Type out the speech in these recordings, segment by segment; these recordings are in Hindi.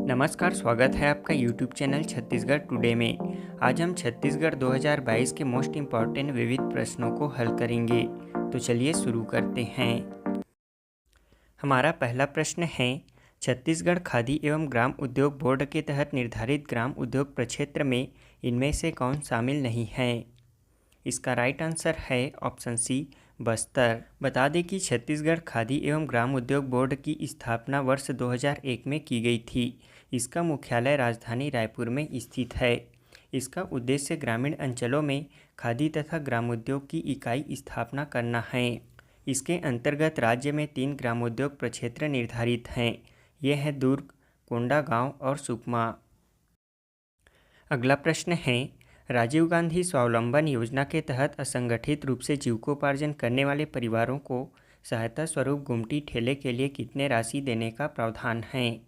नमस्कार, स्वागत है आपका YouTube चैनल छत्तीसगढ़ टुडे में। आज हम छत्तीसगढ़ 2022 के मोस्ट इम्पॉर्टेंट विविध प्रश्नों को हल करेंगे। तो चलिए शुरू करते हैं। हमारा पहला प्रश्न है, छत्तीसगढ़ खादी एवं ग्राम उद्योग बोर्ड के तहत निर्धारित ग्राम उद्योग प्रक्षेत्र में इनमें से कौन शामिल नहीं है? इसका राइट आंसर है ऑप्शन सी, बस्तर। बता दें कि छत्तीसगढ़ खादी एवं ग्राम उद्योग बोर्ड की स्थापना वर्ष 2001 में की गई थी। इसका मुख्यालय राजधानी रायपुर में स्थित है। इसका उद्देश्य ग्रामीण अंचलों में खादी तथा ग्रामोद्योग की इकाई स्थापना करना है। इसके अंतर्गत राज्य में 3 ग्रामोद्योग प्रक्षेत्र निर्धारित हैं। ये हैं दुर्ग, कोंडागांव और सुकमा। अगला प्रश्न है, राजीव गांधी स्वावलंबन योजना के तहत असंगठित रूप से जीविकोपार्जन करने वाले परिवारों को सहायता स्वरूप गुमटी ठेले के लिए कितने राशि देने का प्रावधान है?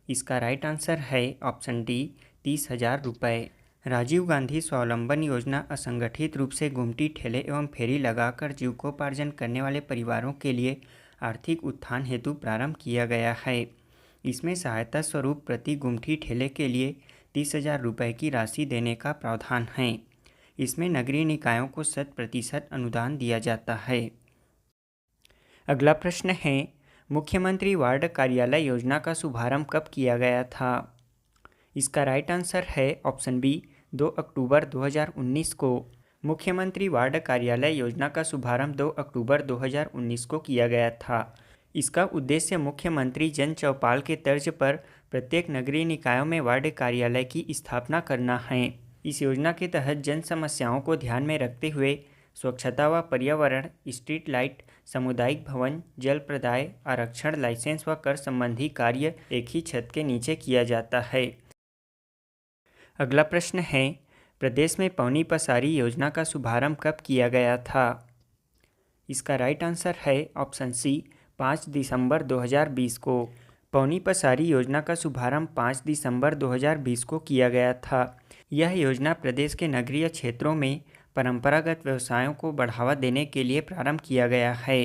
इसका राइट आंसर है ऑप्शन डी, 30,000 रुपये। राजीव गांधी स्वावलंबन योजना असंगठित रूप से गुमटी ठेले एवं फेरी लगाकर जीविकोपार्जन करने वाले परिवारों के लिए आर्थिक उत्थान हेतु प्रारंभ किया गया है। इसमें सहायता स्वरूप प्रति गुमटी ठेले के लिए 30,000 रुपये की राशि देने का प्रावधान है। इसमें नगरीय निकायों को 100% अनुदान दिया जाता है। अगला प्रश्न है, मुख्यमंत्री वार्ड कार्यालय योजना का शुभारंभ कब किया गया था? इसका राइट आंसर है ऑप्शन बी, 2 अक्टूबर 2019 को। मुख्यमंत्री वार्ड कार्यालय योजना का शुभारंभ 2 अक्टूबर 2019 को किया गया था। इसका उद्देश्य मुख्यमंत्री जन चौपाल के तर्ज पर प्रत्येक नगरीय निकायों में वार्ड कार्यालय की स्थापना करना है। इस योजना के तहत जन समस्याओं को ध्यान में रखते हुए स्वच्छता व पर्यावरण, स्ट्रीट लाइट, सामुदायिक भवन, जल प्रदाय, आरक्षण, लाइसेंस व कर संबंधी कार्य एक ही छत के नीचे किया जाता है। अगला प्रश्न है, प्रदेश में पौनी पसारी योजना का शुभारंभ कब किया गया था? इसका राइट आंसर है ऑप्शन सी, 5 दिसंबर 2020 को। पौनी पसारी योजना का शुभारंभ 5 दिसंबर 2020 को किया गया था। यह योजना प्रदेश के नगरीय क्षेत्रों में परंपरागत व्यवसायों को बढ़ावा देने के लिए प्रारंभ किया गया है।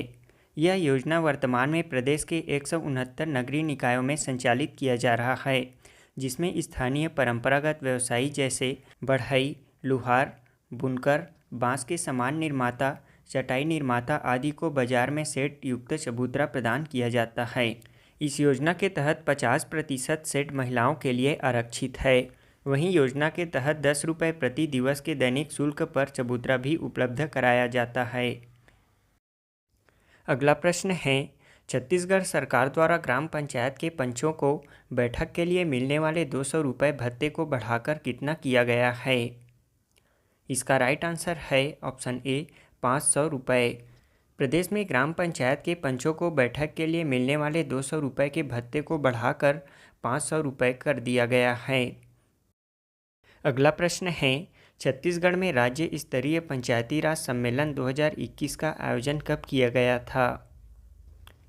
यह योजना वर्तमान में प्रदेश के 169 नगरीय निकायों में संचालित किया जा रहा है, जिसमें स्थानीय परंपरागत व्यवसायी जैसे बढ़ई, लुहार, बुनकर, बांस के सामान निर्माता, चटाई निर्माता आदि को बाजार में सेट युक्त चबूतरा प्रदान किया जाता है। इस योजना के तहत 50% सेट महिलाओं के लिए आरक्षित है। वहीं योजना के तहत 10 रुपये प्रति दिवस के दैनिक शुल्क पर चबूतरा भी उपलब्ध कराया जाता है। अगला प्रश्न है, छत्तीसगढ़ सरकार द्वारा ग्राम पंचायत के पंचों को बैठक के लिए मिलने वाले 200 रुपये भत्ते को बढ़ाकर कितना किया गया है? इसका राइट आंसर है ऑप्शन ए, 500 रुपये। प्रदेश में ग्राम पंचायत के पंचों को बैठक के लिए मिलने वाले 200 रुपये के भत्ते को बढ़ाकर 500 रुपये कर दिया गया है। अगला प्रश्न है, छत्तीसगढ़ में राज्य स्तरीय पंचायती राज सम्मेलन 2021 का आयोजन कब किया गया था?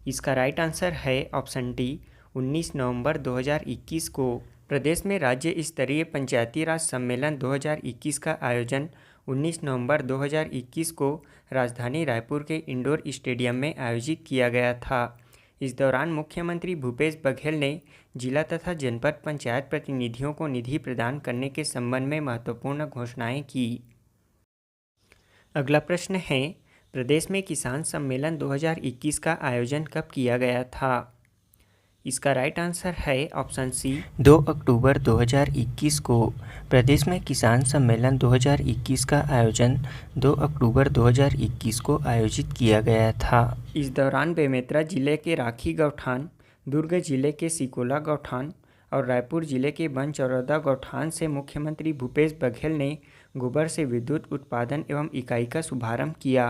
इसका राइट आंसर है ऑप्शन डी, 19 नवंबर 2021 को। प्रदेश में राज्य स्तरीय पंचायती राज सम्मेलन 2021 का आयोजन 19 नवंबर 2021 को राजधानी रायपुर के इंडोर स्टेडियम में आयोजित किया गया था। इस दौरान मुख्यमंत्री भूपेश बघेल ने जिला तथा जनपद पंचायत प्रतिनिधियों को निधि प्रदान करने के संबंध में महत्वपूर्ण घोषणाएं की। अगला प्रश्न है, प्रदेश में किसान सम्मेलन 2021 का आयोजन कब किया गया था? इसका राइट आंसर है ऑप्शन सी, 2 अक्टूबर 2021 को। प्रदेश में किसान सम्मेलन 2021 का आयोजन 2 अक्टूबर 2021 को आयोजित किया गया था। इस दौरान बेमेतरा जिले के राखी गौठान, दुर्ग जिले के सिकोला गौठान और रायपुर जिले के बनचरौदा गौठान से मुख्यमंत्री भूपेश बघेल ने गोबर से विद्युत उत्पादन एवं इकाई का शुभारंभ किया।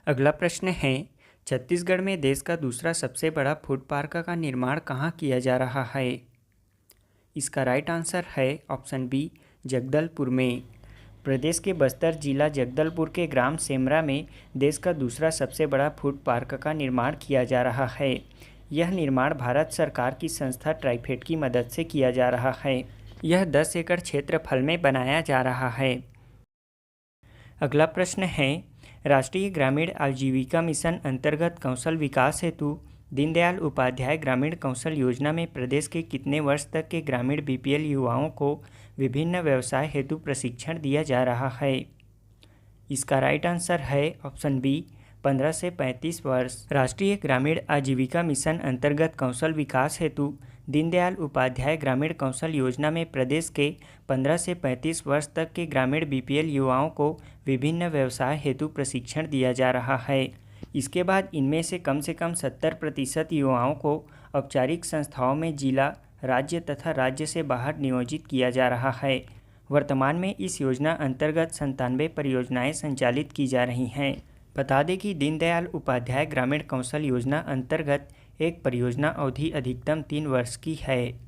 अगला प्रश्न है, छत्तीसगढ़ में देश का दूसरा सबसे बड़ा फूड पार्क का निर्माण कहाँ किया जा रहा है? इसका राइट आंसर है ऑप्शन बी, जगदलपुर में। प्रदेश के बस्तर जिला जगदलपुर के ग्राम सेमरा में देश का दूसरा सबसे बड़ा फूड पार्क का निर्माण किया जा रहा है। यह निर्माण भारत सरकार की संस्था ट्राइफेड की मदद से किया जा रहा है। यह 10 एकड़ क्षेत्रफल में बनाया जा रहा है। अगला प्रश्न है, राष्ट्रीय ग्रामीण आजीविका मिशन अंतर्गत कौशल विकास हेतु दीनदयाल उपाध्याय ग्रामीण कौशल योजना में प्रदेश के कितने वर्ष तक के ग्रामीण बीपीएल युवाओं को विभिन्न व्यवसाय हेतु प्रशिक्षण दिया जा रहा है? इसका राइट आंसर है ऑप्शन बी, 15 से 35 वर्ष। राष्ट्रीय ग्रामीण आजीविका मिशन अंतर्गत कौशल विकास हेतु दीनदयाल उपाध्याय ग्रामीण कौशल योजना में प्रदेश के 15 से 35 वर्ष तक के ग्रामीण बीपीएल युवाओं को विभिन्न व्यवसाय हेतु प्रशिक्षण दिया जा रहा है। इसके बाद इनमें से कम 70% युवाओं को औपचारिक संस्थाओं में जिला, राज्य तथा राज्य से बाहर नियोजित किया जा रहा है। वर्तमान में इस योजना अंतर्गत 97 परियोजनाएं संचालित की जा रही हैं। बता दें कि दीनदयाल उपाध्याय ग्रामीण कौशल योजना अंतर्गत एक परियोजना अवधि अधिकतम 3 वर्ष की है।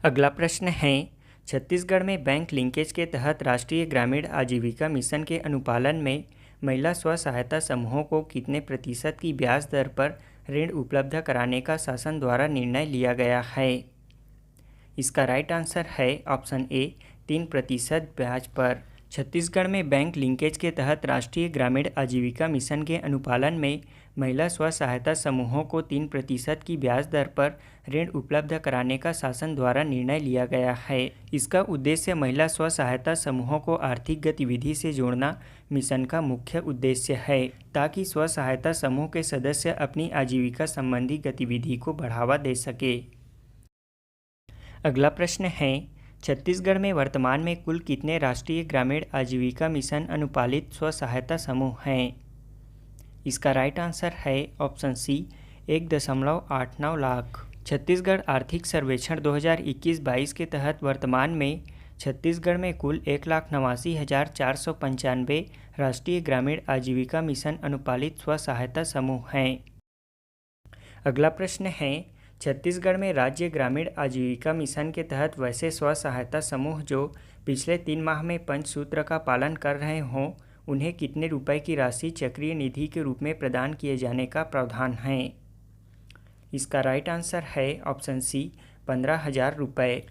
अगला प्रश्न है, छत्तीसगढ़ में बैंक लिंकेज के तहत राष्ट्रीय ग्रामीण आजीविका मिशन के अनुपालन में महिला स्व सहायता समूहों को कितने प्रतिशत की ब्याज दर पर ऋण उपलब्ध कराने का शासन द्वारा निर्णय लिया गया है? इसका राइट आंसर है ऑप्शन ए, 3% ब्याज पर। छत्तीसगढ़ में बैंक लिंकेज के तहत राष्ट्रीय ग्रामीण आजीविका मिशन के अनुपालन में महिला स्व सहायता समूहों को 3% की ब्याज दर पर ऋण उपलब्ध कराने का शासन द्वारा निर्णय लिया गया है। इसका उद्देश्य महिला स्व सहायता समूहों को आर्थिक गतिविधि से जोड़ना मिशन का मुख्य उद्देश्य है, ताकि स्व सहायता समूह के सदस्य अपनी आजीविका संबंधी गतिविधि को बढ़ावा दे सके। अगला प्रश्न है, छत्तीसगढ़ में वर्तमान में कुल कितने राष्ट्रीय ग्रामीण आजीविका मिशन अनुपालित स्व सहायता समूह हैं? इसका राइट आंसर है ऑप्शन सी, 1.89 लाख। छत्तीसगढ़ आर्थिक सर्वेक्षण 2021-22 के तहत वर्तमान में छत्तीसगढ़ में कुल 1,89,495 राष्ट्रीय ग्रामीण आजीविका मिशन अनुपालित स्व सहायता समूह हैं। अगला प्रश्न है, छत्तीसगढ़ में राज्य ग्रामीण आजीविका मिशन के तहत वैसे स्व सहायता समूह जो पिछले 3 माह में पंचसूत्र का पालन कर रहे हों, उन्हें कितने रुपए की राशि चक्रीय निधि के रूप में प्रदान किए जाने का प्रावधान है? इसका राइट आंसर है ऑप्शन सी, 15,000 रुपये।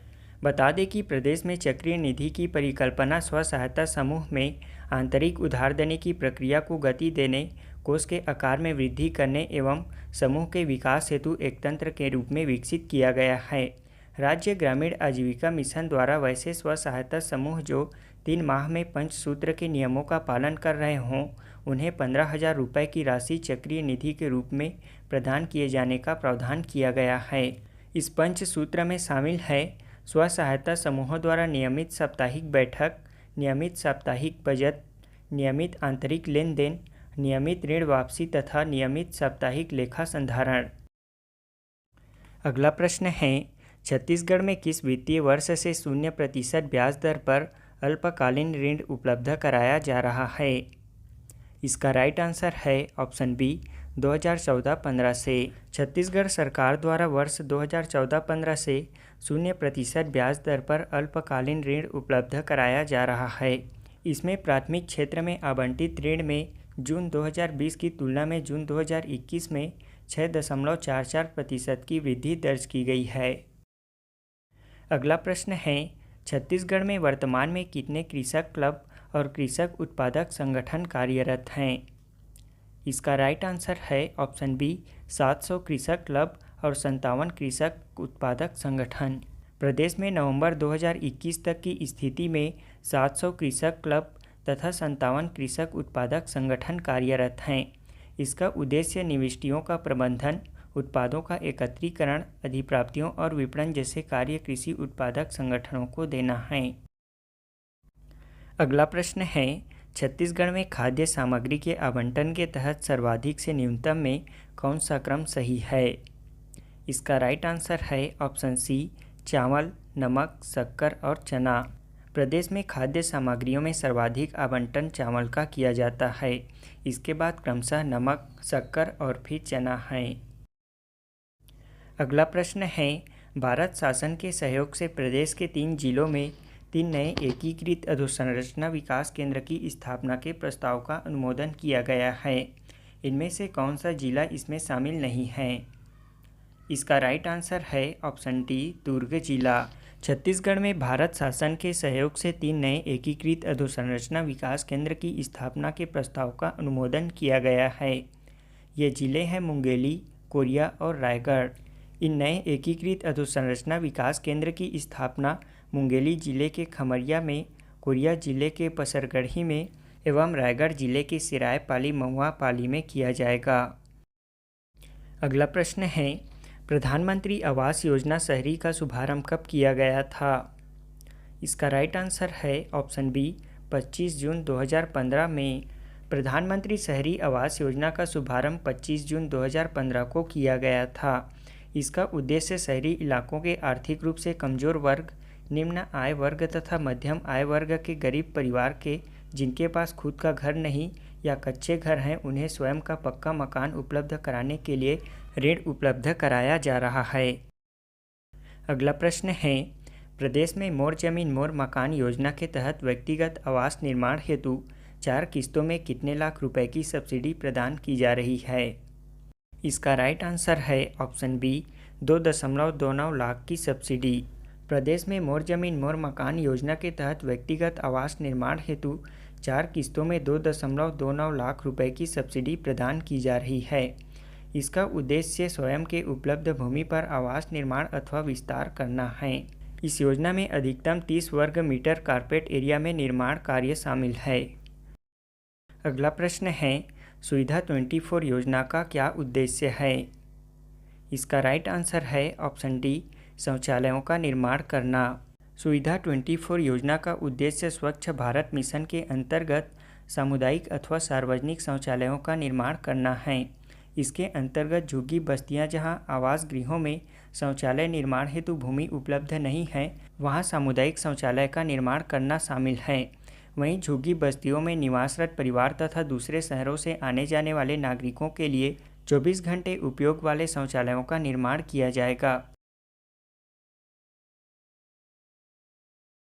बता दें कि प्रदेश में चक्रीय निधि की परिकल्पना स्व सहायता समूह में आंतरिक उधार देने की प्रक्रिया को गति देने, कोष के आकार में वृद्धि करने एवं समूह के विकास हेतु एक तंत्र के रूप में विकसित किया गया है। राज्य ग्रामीण आजीविका मिशन द्वारा वैसे स्व सहायता समूह जो 3 माह में पंचसूत्र के नियमों का पालन कर रहे हों, उन्हें 15,000 रुपये की राशि चक्रीय निधि के रूप में प्रदान किए जाने का प्रावधान किया गया है। इस पंचसूत्र में शामिल है स्व सहायता समूहों द्वारा नियमित साप्ताहिक बैठक, नियमित साप्ताहिक बजट, नियमित आंतरिक लेन देन, नियमित ऋण वापसी तथा नियमित साप्ताहिक लेखा संधारण। अगला प्रश्न है, छत्तीसगढ़ में किस वित्तीय वर्ष से 0% ब्याज दर पर अल्पकालीन ऋण उपलब्ध कराया जा रहा है? इसका राइट आंसर है ऑप्शन बी, 2014-15 से। छत्तीसगढ़ सरकार द्वारा वर्ष 2014-15 से 0% ब्याज दर पर अल्पकालीन ऋण उपलब्ध कराया जा रहा है। इसमें प्राथमिक क्षेत्र में आवंटित ऋण में जून 2020 की तुलना में जून 2021 में 6.44% की वृद्धि दर्ज की गई है। अगला प्रश्न है, छत्तीसगढ़ में वर्तमान में कितने कृषक क्लब और कृषक उत्पादक संगठन कार्यरत हैं? इसका राइट आंसर है ऑप्शन बी, 700 कृषक क्लब और 57 कृषक उत्पादक संगठन। प्रदेश में नवंबर 2021 तक की स्थिति में 700 कृषक क्लब तथा 57 कृषक उत्पादक संगठन कार्यरत हैं। इसका उद्देश्य निविष्टियों का प्रबंधन, उत्पादों का एकत्रीकरण, अधिप्राप्तियों और विपणन जैसे कार्य कृषि उत्पादक संगठनों को देना है। अगला प्रश्न है, छत्तीसगढ़ में खाद्य सामग्री के आवंटन के तहत सर्वाधिक से न्यूनतम में कौन सा क्रम सही है? इसका राइट आंसर है ऑप्शन सी, चावल, नमक, शक्कर और चना। प्रदेश में खाद्य सामग्रियों में सर्वाधिक आवंटन चावल का किया जाता है। इसके बाद क्रमशः नमक, शक्कर और फिर चना है। अगला प्रश्न है, भारत शासन के सहयोग से प्रदेश के 3 जिलों में 3 नए एकीकृत अधोसंरचना विकास केंद्र की स्थापना के प्रस्ताव का अनुमोदन किया गया है। इनमें से कौन सा जिला इसमें शामिल नहीं है? इसका राइट आंसर है ऑप्शन डी, दुर्ग जिला। छत्तीसगढ़ में भारत शासन के सहयोग से 3 नए एकीकृत अधोसंरचना विकास केंद्र की स्थापना के प्रस्ताव का अनुमोदन किया गया है। ये जिले हैं मुंगेली, कोरिया और रायगढ़। इन नए एकीकृत अधोसंरचना विकास केंद्र की स्थापना मुंगेली जिले के खमरिया में, कोरिया जिले के पसरगढ़ी में एवं रायगढ़ जिले के सिरायपाली महुआपाली में किया जाएगा। अगला प्रश्न है, प्रधानमंत्री आवास योजना शहरी का शुभारंभ कब किया गया था? इसका राइट आंसर है ऑप्शन बी 25 जून 2015 में। प्रधानमंत्री शहरी आवास योजना का शुभारंभ 25 जून 2015 को किया गया था। इसका उद्देश्य शहरी इलाकों के आर्थिक रूप से कमजोर वर्ग, निम्न आय वर्ग तथा मध्यम आय वर्ग के गरीब परिवार के जिनके पास खुद का घर नहीं या कच्चे घर हैं, उन्हें स्वयं का पक्का मकान उपलब्ध कराने के लिए ऋण उपलब्ध कराया जा रहा है। अगला प्रश्न है, प्रदेश में मोर जमीन मोर मकान योजना के तहत व्यक्तिगत आवास निर्माण हेतु 4 किस्तों में कितने लाख रुपए की सब्सिडी प्रदान की जा रही है? इसका राइट आंसर है ऑप्शन बी 2.29 लाख की सब्सिडी। प्रदेश में मोर जमीन मोर मकान योजना के तहत व्यक्तिगत आवास निर्माण हेतु 4 किस्तों में 2.29 लाख रुपए की सब्सिडी प्रदान की जा रही है। इसका उद्देश्य स्वयं के उपलब्ध भूमि पर आवास निर्माण अथवा विस्तार करना है। इस योजना में अधिकतम 30 वर्ग मीटर कारपेट एरिया में निर्माण कार्य शामिल है। अगला प्रश्न है, सुविधा 24 योजना का क्या उद्देश्य है? इसका राइट आंसर है ऑप्शन डी शौचालयों का निर्माण करना। सुविधा 24 योजना का उद्देश्य स्वच्छ भारत मिशन के अंतर्गत सामुदायिक अथवा सार्वजनिक शौचालयों का निर्माण करना है। इसके अंतर्गत झुग्गी बस्तियां जहां आवास गृहों में शौचालय निर्माण हेतु भूमि उपलब्ध नहीं है, वहां सामुदायिक शौचालय का निर्माण करना शामिल है। वहीं झुग्गी बस्तियों में निवासरत परिवार तथा दूसरे शहरों से आने जाने वाले नागरिकों के लिए 24 घंटे उपयोग वाले शौचालयों का निर्माण किया जाएगा।